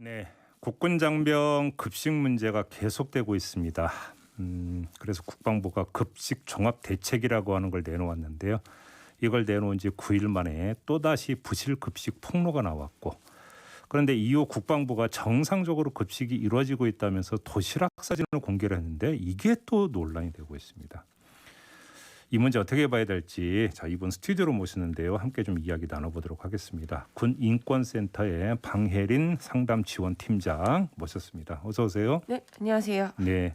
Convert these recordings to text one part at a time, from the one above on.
네, 국군 장병 급식 문제가 계속되고 있습니다. 그래서 국방부가 급식 종합 대책이라고 하는 걸 내놓았는데요. 이걸 내놓은 지 9일 만에 또다시 부실 급식 폭로가 나왔고, 그런데 이후 국방부가 정상적으로 급식이 이루어지고 있다면서 도시락 사진을 공개를 했는데 이게 또 논란이 되고 있습니다. 이 문제 어떻게 봐야 될지 이번 스튜디오로 모시는데요. 함께 좀 이야기 나눠보도록 하겠습니다. 군인권센터의 방혜린 상담지원팀장 모셨습니다. 어서 오세요. 네, 안녕하세요. 네.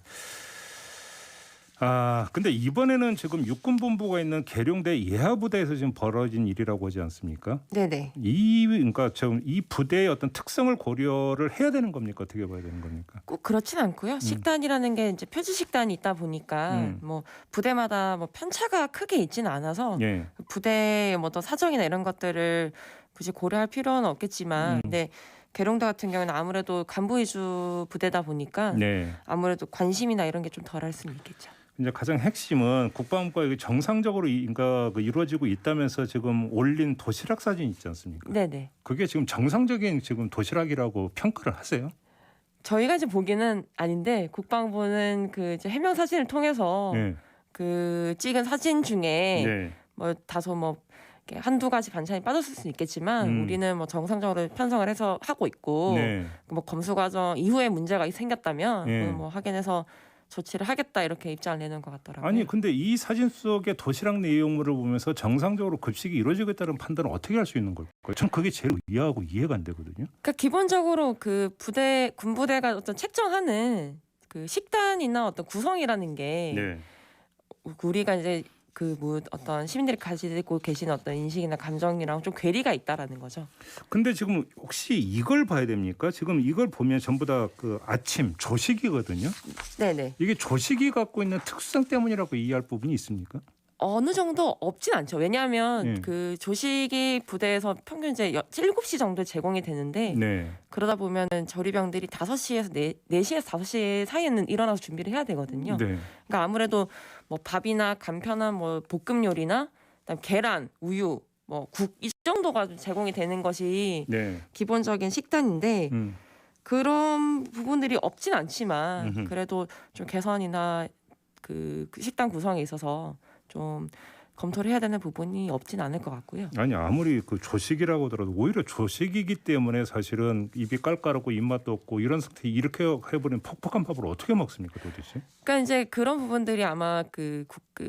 근데 이번에는 지금 육군본부가 있는 계룡대 예하부대에서 지금 벌어진 일이라고 하지 않습니까? 네네. 그러니까 지금 이 부대의 어떤 특성을 고려를 해야 되는 겁니까? 어떻게 봐야 되는 겁니까? 꼭 그렇진 않고요. 식단이라는 게 이제 표지 식단이 있다 보니까 뭐 부대마다 뭐 편차가 크게 있지는 않아서 예. 부대의 뭐 또 사정이나 이런 것들을 굳이 고려할 필요는 없겠지만, 근데 계룡대 같은 경우는 아무래도 간부 위주 부대다 보니까 네. 아무래도 관심이나 이런 게 좀 덜할 수는 있겠죠. 이제 가장 핵심은 국방부가 이게 정상적으로 이루어지고 있다면서 지금 올린 도시락 사진 있지 않습니까? 네네. 그게 지금 정상적인 지금 도시락이라고 평가를 하세요? 저희가 이제 보기는 아닌데 국방부는 그 이제 해명 사진을 통해서 네. 그 찍은 사진 중에 네. 뭐 다소 뭐 이렇게 한두 가지 반찬이 빠졌을 수는 있겠지만 우리는 뭐 정상적으로 편성을 해서 하고 있고, 네. 뭐 검수 과정 이후에 문제가 생겼다면 네. 뭐 확인해서 조치를 하겠다 이렇게 입장을 내는 것 같더라고요. 아니 근데 이 사진 속의 도시락 내용물을 보면서 정상적으로 급식이 이루어지고 있다는 판단을 어떻게 할 수 있는 걸까요? 전 그게 제일 의아하고 이해가 안 되거든요. 그러니까 기본적으로 그 군부대가 어떤 책정하는 그 식단이나 어떤 구성이라는 게 네. 우리가 이제 그 뭐 어떤 시민들이 가지고 계신 어떤 인식이나 감정이랑 좀 괴리가 있다라는 거죠. 근데 지금 혹시 이걸 봐야 됩니까? 지금 이걸 보면 전부 다 그 아침 조식이거든요. 네네. 이게 조식이 갖고 있는 특성 때문이라고 이해할 부분이 있습니까? 어느 정도 없진 않죠. 왜냐하면 예. 그 조식이 부대에서 평균 이제 7시 정도에 제공이 되는데, 네. 그러다 보면은 저리병들이 5시에서 4시에서 5시 사이에는 일어나서 준비를 해야 되거든요. 네. 그러니까 아무래도 뭐 밥이나 간편한 뭐 볶음 요리나 그다음 계란, 우유, 뭐 국 이 정도가 제공이 되는 것이 네. 기본적인 식단인데, 그런 부분들이 없진 않지만 그래도 좀 개선이나 그 식단 구성에 있어서 좀 검토를 해야 되는 부분이 없진 않을 것 같고요. 아니 아무리 그 조식이라고 하더라도 오히려 조식이기 때문에 사실은 입이 깔깔하고 입맛도 없고 이런 상태 이렇게 해버리면 퍽퍽한 밥을 어떻게 먹습니까 도대체? 그러니까 이제 그런 부분들이 아마 그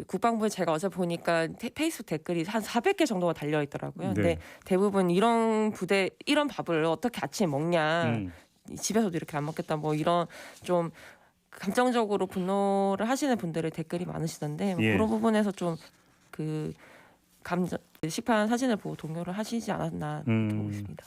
국방부에 제가 어제 보니까 페이스북 댓글이 한 400개 정도가 달려 있더라고요. 근데 네. 대부분 이런 밥을 어떻게 아침에 먹냐, 집에서도 이렇게 안 먹겠다, 뭐 이런 좀 감정적으로 분노를 하시는 분들의 댓글이 많으시던데, 뭐 예. 그런 부분에서 좀 그 식판 사진을 보고 동요를 하시지 않았나 보고 있습니다.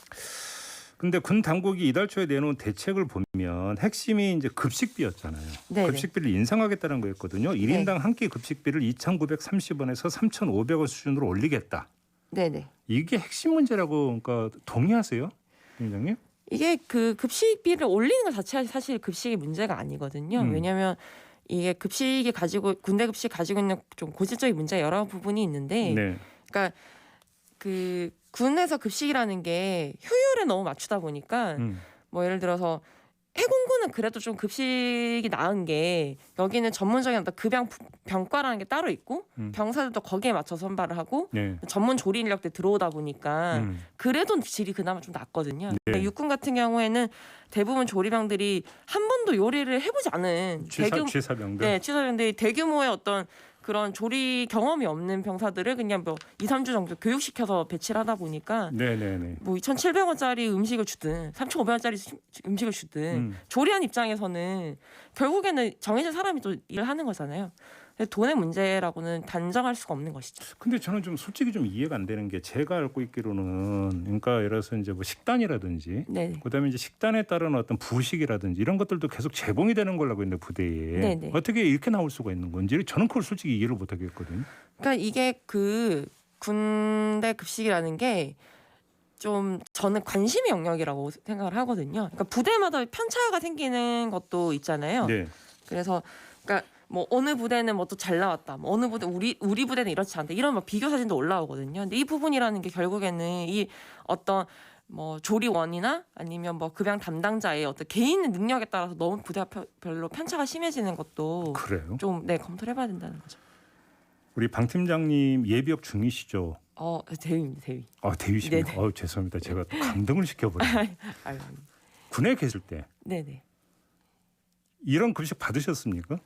근데 군 당국이 이달 초에 내놓은 대책을 보면 핵심이 이제 급식비였잖아요. 네네. 급식비를 인상하겠다는 거였거든요. 1인당 한 끼 급식비를 2,930원에서 3,500원 수준으로 올리겠다. 네네. 이게 핵심 문제라고 그러니까 동의하세요, 팀장님? 이게 그 급식비를 올리는 것 자체가 사실 급식이 문제가 아니거든요. 왜냐하면 이게 급식이 가지고 군대 급식 가지고 있는 좀 고질적인 문제 여러 부분이 있는데, 네. 그러니까 그 군에서 급식이라는 게 효율에 너무 맞추다 보니까 뭐 예를 들어서 해군군은 그래도 좀 급식이 나은 게, 여기는 전문적인 어떤 급양 병과라는 게 따로 있고 병사들도 거기에 맞춰서 선발을 하고 네. 전문 조리 인력들 들어오다 보니까 그래도 질이 그나마 좀 낮거든요. 네. 근데 육군 같은 경우에는 대부분 조리병들이 한 번도 요리를 해보지 않은 취사병들. 취사병들이 대규모의 어떤 그런 조리 경험이 없는 병사들을 그냥 뭐 2, 3주 정도 교육시켜서 배치를 하다 보니까 네네네. 뭐 2,700원짜리 음식을 주든 3,500원짜리 음식을 주든 조리한 입장에서는 결국에는 정해진 사람이 또 일을 하는 거잖아요. 돈의 문제라고는 단정할 수가 없는 것이죠. 근데 저는 좀 솔직히 좀 이해가 안 되는 게, 제가 알고 있기로는 그러니까 예를 들어서 이제 뭐 식단이라든지 네. 그다음에 이제 식단에 따른 어떤 부식이라든지 이런 것들도 계속 제공이 되는 걸로 알고 있는데 부대에 네네. 어떻게 이렇게 나올 수가 있는 건지 저는 그걸 솔직히 이해를 못 하겠거든요. 그러니까 이게 그 군대 급식이라는 게 좀 저는 관심의 영역이라고 생각을 하거든요. 그러니까 부대마다 편차가 생기는 것도 있잖아요. 네. 그래서 그러니까 뭐 어느 부대는 뭐 또 잘 나왔다, 뭐 어느 부대 우리 부대는 이렇지 않다, 이런 막 비교 사진도 올라오거든요. 근데 이 부분이라는 게 결국에는 이 어떤 뭐 조리원이나 아니면 뭐 급양 담당자의 어떤 개인 능력에 따라서 너무 부대별로 편차가 심해지는 것도 그래요? 좀 네, 검토를 해봐야 된다는 거죠. 우리 방 팀장님 예비역 중이시죠? 대위입니다, 대위. 대위십니까? 네네. 죄송합니다. 제가 또 감동을 시켜버려요. 아유, 군에 계실 때 네네. 이런 급식 받으셨습니까?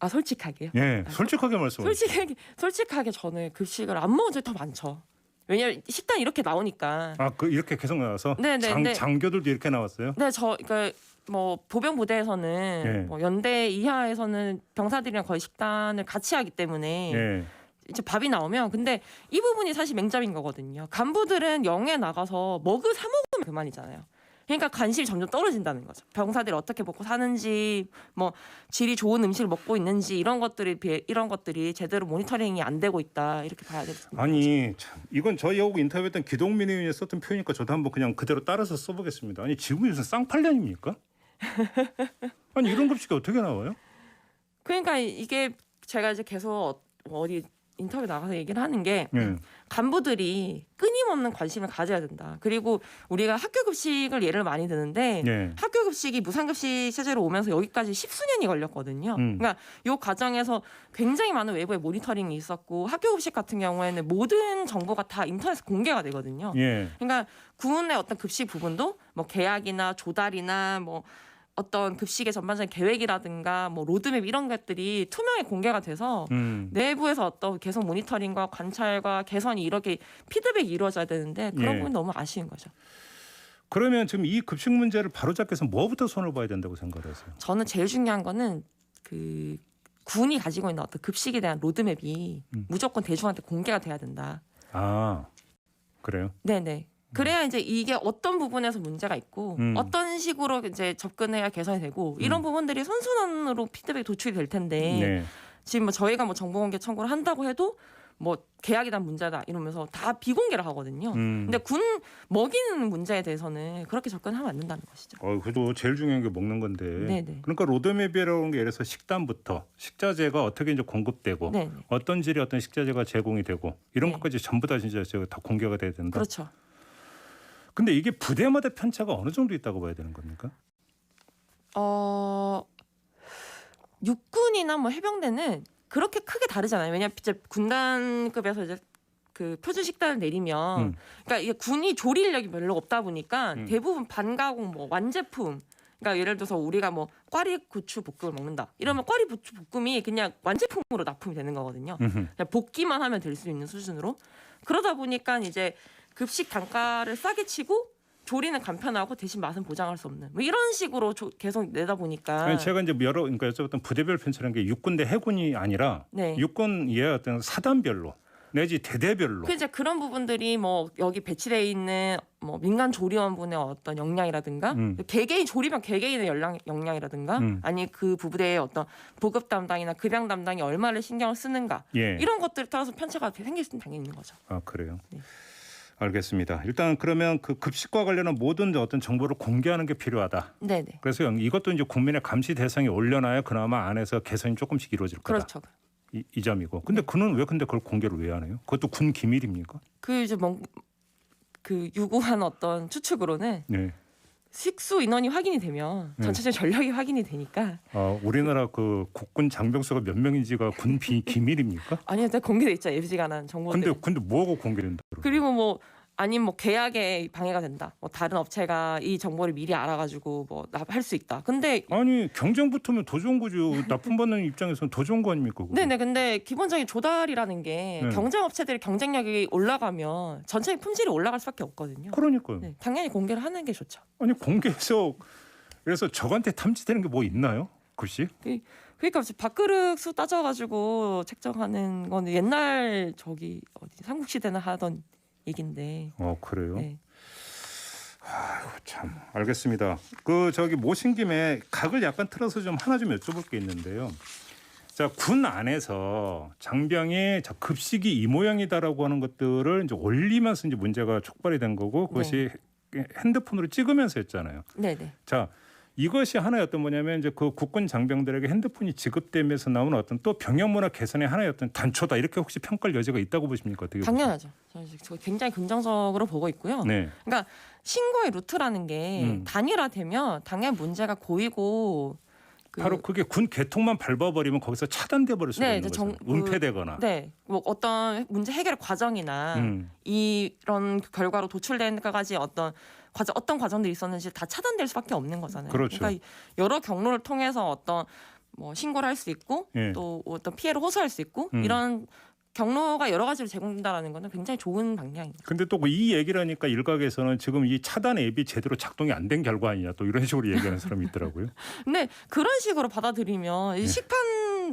솔직하게요. 예, 솔직하게 말씀하세요. 솔직하게 저는 급식을 안 먹은 적이 더 많죠. 왜냐면 식단 이렇게 나오니까. 이렇게 계속 나와서 네네. 장교들도 이렇게 나왔어요? 네, 그러니까 뭐 보병 부대에서는 예. 뭐 연대 이하에서는 병사들이랑 거의 식단을 같이 하기 때문에 예. 이제 밥이 나오면 근데 이 부분이 사실 맹점인 거거든요. 간부들은 영에 나가서 사 먹으면 그만이잖아요. 그러니까 관심이 점점 떨어진다는 거죠. 병사들이 어떻게 먹고 사는지, 뭐 질이 좋은 음식을 먹고 있는지 이런 것들이 제대로 모니터링이 안 되고 있다 이렇게 봐야 되겠습니다. 아니 참 이건 저희하고 인터뷰했던 기동민 의원이 썼던 표현이니까 저도 한번 그냥 그대로 따라서 써보겠습니다. 아니 지금이 무슨 쌍팔년입니까? 아니 이런 급식이 어떻게 나와요? 그러니까 이게 제가 이제 계속 어디 인터뷰 나가서 얘기를 하는 게 예. 간부들이 끊임없는 관심을 가져야 된다. 그리고 우리가 학교 급식을 예를 많이 드는데 예. 학교 급식이 무상급식 체제로 오면서 여기까지 10수년이 걸렸거든요. 그러니까 이 과정에서 굉장히 많은 외부의 모니터링이 있었고 학교 급식 같은 경우에는 모든 정보가 다 인터넷에 공개가 되거든요. 예. 그러니까 군의 어떤 급식 부분도 뭐 계약이나 조달이나 뭐 어떤 급식의 전반적인 계획이라든가 뭐 로드맵 이런 것들이 투명하게 공개가 돼서 내부에서 어떤 계속 모니터링과 관찰과 개선이 이렇게 피드백이 이루어져야 되는데 그런 예. 부분이 너무 아쉬운 거죠. 그러면 지금 이 급식 문제를 바로잡기 위해서 뭐부터 손을 봐야 된다고 생각하세요? 저는 제일 중요한 거는 그 군이 가지고 있는 어떤 급식에 대한 로드맵이 무조건 대중한테 공개가 돼야 된다. 그래요? 네네. 그래야 이제 이게 어떤 부분에서 문제가 있고 어떤 식으로 이제 접근해야 개선이 되고 이런 부분들이 선순환으로 피드백이 도출이 될 텐데 네. 지금 뭐 저희가 뭐 정보공개 청구를 한다고 해도 뭐 계약에 대한 문제다 이러면서 다 비공개를 하거든요. 근데 군 먹이는 문제에 대해서는 그렇게 접근하면 안 된다는 것이죠. 그래도 제일 중요한 게 먹는 건데. 네네. 그러니까 로드맵이라는 게 예를 들어서 식단부터 식자재가 어떻게 이제 공급되고 네네. 어떤 질의 어떤 식자재가 제공이 되고 이런 네. 것까지 전부 다 진짜 다 공개가 돼야 된다. 그렇죠. 근데 이게 부대마다 편차가 어느 정도 있다고 봐야 되는 겁니까? 육군이나 뭐 해병대는 그렇게 크게 다르잖아요. 왜냐하면 이제 군단급에서 이제 그 표준 식단을 내리면, 그러니까 이게 군이 조리 인력이 별로 없다 보니까 대부분 반가공 뭐 완제품. 그러니까 예를 들어서 우리가 뭐 꽈리 고추 볶음을 먹는다. 이러면 꽈리 고추 볶음이 그냥 완제품으로 납품이 되는 거거든요. 그냥 볶기만 하면 될 수 있는 수준으로. 그러다 보니까 이제 급식 단가를 싸게 치고 조리는 간편하고 대신 맛은 보장할 수 없는 뭐 이런 식으로 계속 내다 보니까 아니, 제가 이제 그러니까 여쭤봤던 부대별 편차라는 게 육군 대 해군이 아니라 네. 육군의 어떤 사단별로 내지 대대별로. 이제 그런 부분들이 뭐 여기 배치되어 있는 뭐 민간 조리원분의 어떤 역량이라든가 개개인 조리병 개개인의 역량이라든가 아니 그 부대의 어떤 보급 담당이나 급양 담당이 얼마를 신경을 쓰는가 예. 이런 것들에 따라서 편차가 생길 수는 당연히 있는 거죠. 그래요. 네. 알겠습니다. 일단 그러면 그 급식과 관련한 모든 어떤 정보를 공개하는 게 필요하다. 네네. 그래서 이것도 이제 국민의 감시 대상에 올려놔야 그나마 안에서 개선이 조금씩 이루어질 거다. 그렇죠. 이 점이고. 근데 그는 근데 그걸 공개를 왜 안 해요? 그것도 군 기밀입니까? 그 이제 그 유구한 어떤 추측으로는 네. 식수 인원이 확인이 되면 전체적인 전력이 확인이 되니까 우리나라 그 국군 장병수가 몇 명인지가 군 기밀입니까? 아니요, 다 공개돼 있죠. 예비지간한 정보들. 근데 뭐하고 공개된다? 그리고 뭐 아니면 뭐 계약에 방해가 된다. 뭐 다른 업체가 이 정보를 미리 알아가지고 뭐 할 수 있다. 근데 아니 경쟁 붙으면 더 좋은 거죠. 납품받는 입장에서는 더 좋은 거 아닙니까? 그거? 네네. 근데 기본적인 조달이라는 게 경쟁 업체들의 경쟁력이 올라가면 전체의 품질이 올라갈 수밖에 없거든요. 그러니까요. 네, 당연히 공개를 하는 게 좋죠. 아니 공개해서 그래서 저한테 탐지되는 게 뭐 있나요? 글씨? 그러니까 밥그릇 수 따져가지고 책정하는 건 옛날 삼국시대나 하던 얘긴데. 그래요? 네. 아이고 참 알겠습니다. 모신 김에 각을 약간 틀어서 좀 하나 좀 여쭤볼 게 있는데요. 자, 군 안에서 장병이 급식이 이 모양이다라고 하는 것들을 이제 올리면서 이제 문제가 촉발이 된 거고 그것이 핸드폰으로 찍으면서 했잖아요. 네네. 자, 이것이 하나의 어떤 뭐냐면 이제 그 국군 장병들에게 핸드폰이 지급되면서 나오는 어떤 또 병영 문화 개선의 하나의 어떤 단초다 이렇게 혹시 평가할 여지가 있다고 보십니까? 어떻게 당연하죠. 저는 굉장히 긍정적으로 보고 있고요. 네. 그러니까 신고의 루트라는 게 단일화되면 당연히 문제가 고이고 바로 그게 군 개통만 밟아버리면 거기서 차단돼 버릴 수가 네, 있는 이제 거죠. 은폐되거나. 네, 뭐 어떤 문제 해결 과정이나 이런 결과로 도출된 까지 어떤 과정들이 있었는지 다 차단될 수밖에 없는 거잖아요. 그렇죠. 그러니까 여러 경로를 통해서 어떤 뭐 신고를 할 수 있고 예. 또 어떤 피해를 호소할 수 있고 이런 경로가 여러 가지로 제공된다는 거는 굉장히 좋은 방향입니다. 근데 또 이 얘기를 하니까 일각에서는 지금 이 차단 앱이 제대로 작동이 안 된 결과 아니냐 또 이런 식으로 얘기하는 사람이 있더라고요. 근데 그런 식으로 받아들이면 이 식판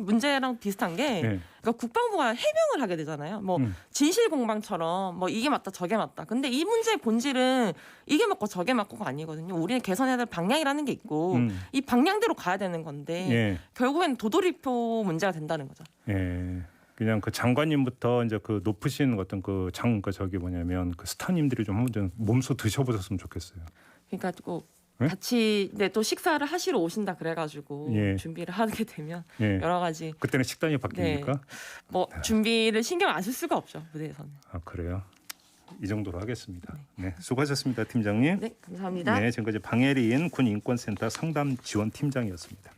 문제랑 비슷한 게 네. 그러니까 국방부가 해명을 하게 되잖아요. 뭐 진실 공방처럼 뭐 이게 맞다 저게 맞다. 근데 이 문제의 본질은 이게 맞고 저게 맞고가 아니거든요. 우리는 개선해야 될 방향이라는 게 있고 이 방향대로 가야 되는 건데 예. 결국엔 도돌이표 문제가 된다는 거죠. 예. 그냥 그 장관님부터 이제 그 높으신 어떤 그 저기 뭐냐면 그 스타님들이 좀 한번 좀 몸소 드셔보셨으면 좋겠어요. 그러니까 꼭 네? 같이 또 식사를 하시러 오신다 그래가지고 예. 준비를 하게 되면 예. 여러 가지 그때는 식단이 바뀝니까? 뭐 준비를 신경 안 쓸 수가 없죠 무대에서는. 아 그래요. 이 정도로 하겠습니다. 네, 수고하셨습니다, 팀장님. 네, 감사합니다. 네, 지금까지 방혜린 군인권센터 상담지원팀장이었습니다.